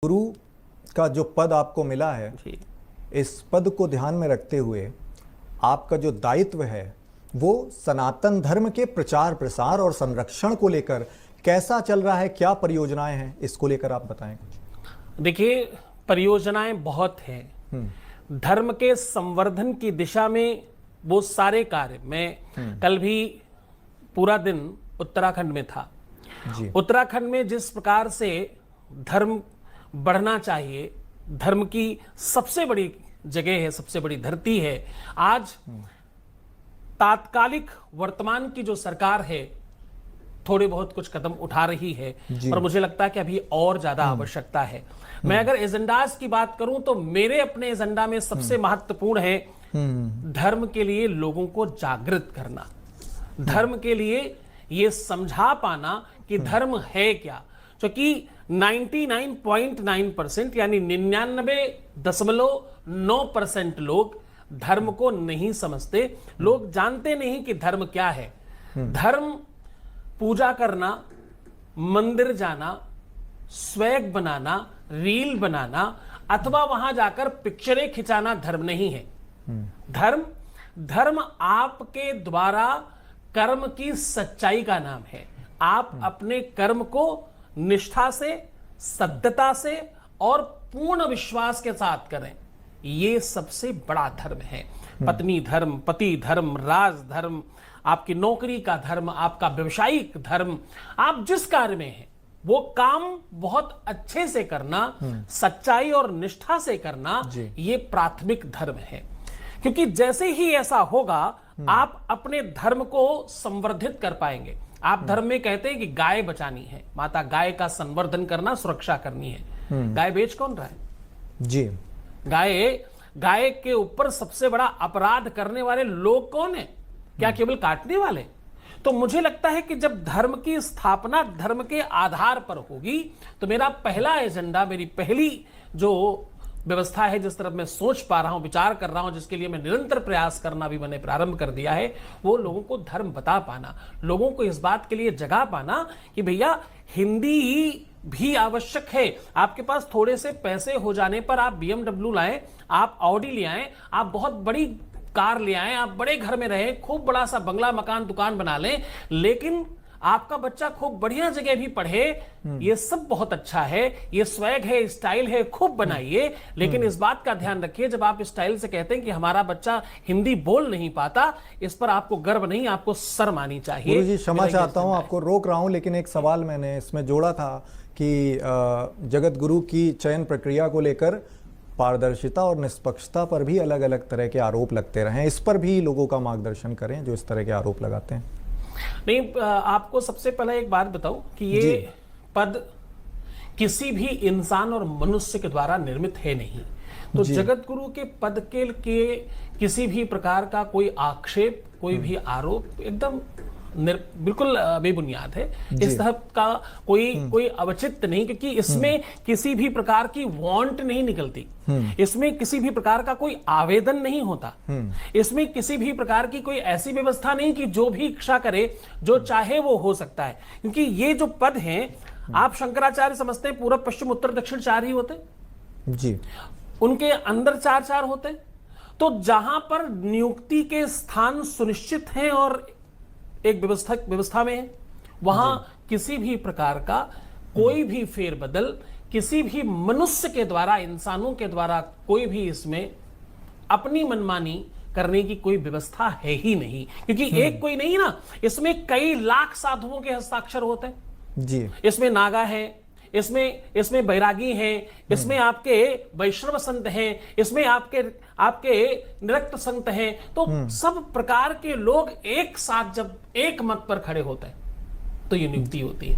गुरु का जो पद आपको मिला है, इस पद को ध्यान में रखते हुए आपका जो दायित्व है वो सनातन धर्म के प्रचार प्रसार और संरक्षण को लेकर कैसा चल रहा है, क्या परियोजनाएं हैं, इसको लेकर आप बताएं। देखिए, परियोजनाएं बहुत हैं। धर्म के संवर्धन की दिशा में वो सारे कार्य, मैं कल भी पूरा दिन उत्तराखंड में था जी। उत्तराखंड में जिस प्रकार से धर्म बढ़ना चाहिए, धर्म की सबसे बड़ी जगह है, सबसे बड़ी धरती है। आज तात्कालिक वर्तमान की जो सरकार है थोड़े बहुत कुछ कदम उठा रही है, और मुझे लगता है कि अभी और ज्यादा आवश्यकता है। मैं अगर एजेंडाज की बात करूं तो मेरे अपने एजेंडा में सबसे महत्वपूर्ण है धर्म के लिए लोगों को जागृत करना, धर्म के लिए ये समझा पाना कि धर्म है क्या। क्योंकि 99.9% यानी 99.9% लोग धर्म को नहीं समझते। लोग जानते नहीं कि धर्म क्या है। धर्म पूजा करना, मंदिर जाना, स्वैग बनाना, रील बनाना अथवा वहां जाकर पिक्चरें खिंचाना धर्म नहीं है। धर्म आपके द्वारा कर्म की सच्चाई का नाम है। आप अपने कर्म को निष्ठा से, सत्यता से और पूर्ण विश्वास के साथ करें, ये सबसे बड़ा धर्म है। पत्नी धर्म, पति धर्म, राज धर्म, आपकी नौकरी का धर्म, आपका व्यवसायिक धर्म, आप जिस कार्य में हैं वो काम बहुत अच्छे से करना, सच्चाई और निष्ठा से करना, ये प्राथमिक धर्म है। क्योंकि जैसे ही ऐसा होगा आप अपने धर्म को संवर्धित कर पाएंगे। आप धर्म में कहते हैं कि गाय बचानी है, माता गाय का संवर्धन करना, सुरक्षा करनी है। गाय बेच कौन रहा है जी? गाय के ऊपर सबसे बड़ा अपराध करने वाले लोग कौन है? क्या केवल काटने वाले? तो मुझे लगता है कि जब धर्म की स्थापना धर्म के आधार पर होगी तो मेरा पहला एजेंडा, मेरी पहली जो व्यवस्था है, जिस तरफ मैं सोच पा रहा हूं, विचार कर रहा हूं, जिसके लिए मैं निरंतर प्रयास करना भी मैंने प्रारंभ कर दिया है, वो लोगों को धर्म बता पाना, लोगों को इस बात के लिए जगा पाना कि भैया हिंदी भी आवश्यक है। आपके पास थोड़े से पैसे हो जाने पर आप BMW लाएं, आप ऑडी ले आएं, आप बहुत बड़ी कार ले आएं, आप बड़े घर में रहें, खूब बड़ा सा बंगला, मकान, दुकान बना लें, लेकिन आपका बच्चा खूब बढ़िया जगह भी पढ़े, ये सब बहुत अच्छा है, ये स्वैग है, स्टाइल है, खूब बनाइए। लेकिन इस बात का ध्यान रखिए, जब आप स्टाइल से कहते हैं कि हमारा बच्चा हिंदी बोल नहीं पाता, इस पर आपको गर्व नहीं, आपको शर्म आनी चाहिए। गुरुजी क्षमा चाहता हूं, आपको रोक रहा हूं, लेकिन एक सवाल मैंने इसमें जोड़ा था कि जगत गुरु की चयन प्रक्रिया को लेकर पारदर्शिता और निष्पक्षता पर भी अलग अलग तरह के आरोप लगते रहे। इस पर भी लोगों का मार्गदर्शन करें जो इस तरह के आरोप लगाते हैं। नहीं, आपको सबसे पहले एक बात बताऊं कि ये पद किसी भी इंसान और मनुष्य के द्वारा निर्मित है नहीं। तो जगत गुरु के पद के किसी भी प्रकार का कोई आक्षेप, कोई भी आरोप एकदम बिल्कुल बेबुनियाद है। इस तरह का कोई अवचित्त नहीं, क्योंकि इसमें किसी भी प्रकार की वांट नहीं निकलती, इसमें किसी भी प्रकार का कोई आवेदन नहीं होता, इसमें किसी भी प्रकार की कोई ऐसी व्यवस्था नहीं कि जो भी इच्छा करे, जो चाहे वो हो सकता है। क्योंकि ये जो पद हैं, आप शंकराचार्य समझते हैं पूर्व पश्चिम उत्तर दक्षिण 4 ही होते जी, उनके अंदर 4 होते। तो जहां पर नियुक्ति के स्थान सुनिश्चित हैं और एक व्यवस्था में है, वहां किसी भी प्रकार का कोई भी फेरबदल, किसी भी मनुष्य के द्वारा, इंसानों के द्वारा कोई भी इसमें अपनी मनमानी करने की कोई व्यवस्था है ही नहीं। क्योंकि एक कोई नहीं ना, इसमें कई लाख साधुओं के हस्ताक्षर होते हैं जी। इसमें नागा है, इसमें बैरागी हैं, इसमें आपके वैष्णव संत हैं, इसमें आपके निरक्त संत हैं। तो सब प्रकार के लोग एक साथ जब एक मत पर खड़े होते हैं तो ये नियुक्ति होती है।